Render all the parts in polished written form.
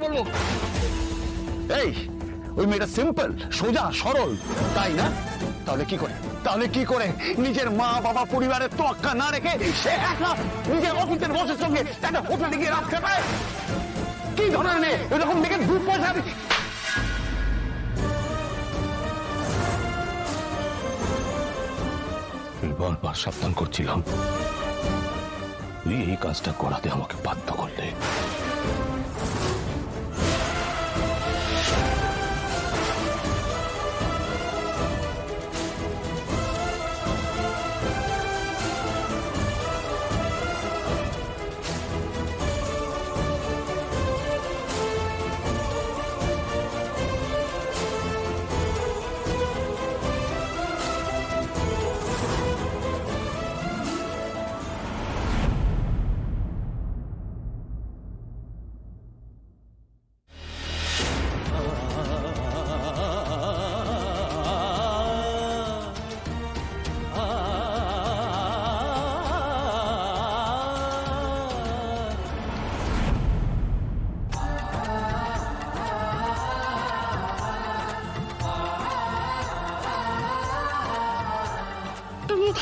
বলবো। এই ওই মেয়েটা সিম্পল, সোজা সরল, তাই না? তাহলে কি করে নিজের মা বাবা পরিবারের তোয়াক্কা না রেখে সে একা নিজের অফিসের বসের সঙ্গে একটা হোটেলে গিয়ে রাত কাটায়? কি ধরনের মেয়ে এরকম মেয়েকে 2 পয়সা? বারবার সাবধান করছিলাম, তুই এই কাজটা করাতে আমাকে বাধ্য করলে।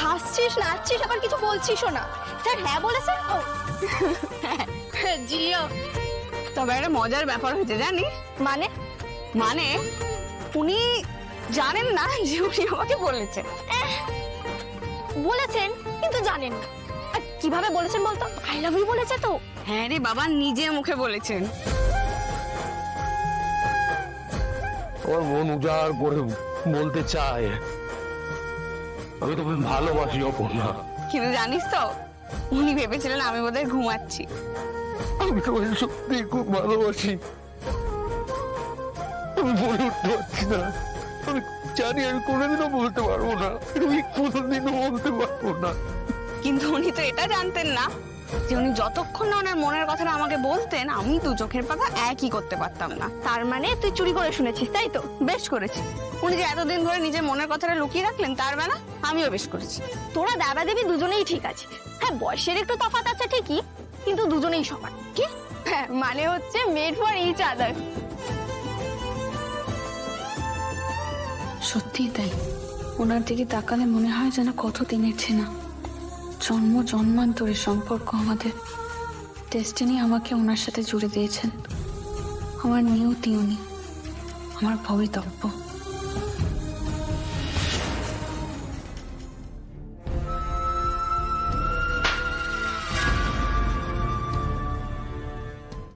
হাসছিস নাচছিস আবার কিছু বলছিসও না। স্যার হ্যাঁ বলেছেন তো? জিও, তবে একটা মজার ব্যাপার হয়েছে জানিস। মানে মানে উনি জানেন না যে উনি আমাকে বলেছে। বলেছেন কিন্তু জানেন না। আর কিভাবে বলেছেন বলতো? আই লাভ ইউ বলেছে তো? হ্যাঁ রে বাবা, নিজে মুখে বলেছেন। ওর মন উজাড় করে বলতে চায় আমি তোকে ভালোবাসি অপর্ণা। কিন্তু জানিস তো, উনি ভেবেছিলেন আমি বোধহয় ঘুমাচ্ছি। আমি তোমাকে সত্যি খুব ভালোবাসি, আমি বলে উঠতে পারছি না। আমি জানি আমি কোনোদিনও বলতে পারবো না, আমি কোনোদিনও বলতে পারবো না। কিন্তু উনি তো এটা জানতেন না যে উনি যতক্ষণ না ওনার মনের কথাটা আমাকে বলতেন, আমি 2 চোখের পাতা একই করতে পারতাম না। তার মানে তুই চুরি করে শুনেছিস তাই তো? বেশ করেছি। উনি যে এতদিন ধরে নিজের মনের কথাটা লুকিয়ে রাখলেন, তার বেলা আমিও বেশ করেছি। তোরা দাদা দেবী দুজনেই ঠিক আছে। হ্যাঁ বয়সের একটু তফাৎ আছে ঠিকই, কিন্তু দুজনেই সমান। কি? হ্যাঁ মানে হচ্ছে মেড ফর ইচ আদার। সত্যিই তাই, ওনার দিকে তাকালে মনে হয় যেন কত দিনের চেনা, জন্ম জন্মান্তরের সম্পর্ক আমাদের। ডেস্টিনি আমাকে ওনার সাথে জুড়ে দিয়েছেন। আমার নিয়তি উনি, আমার ভবিতব্য।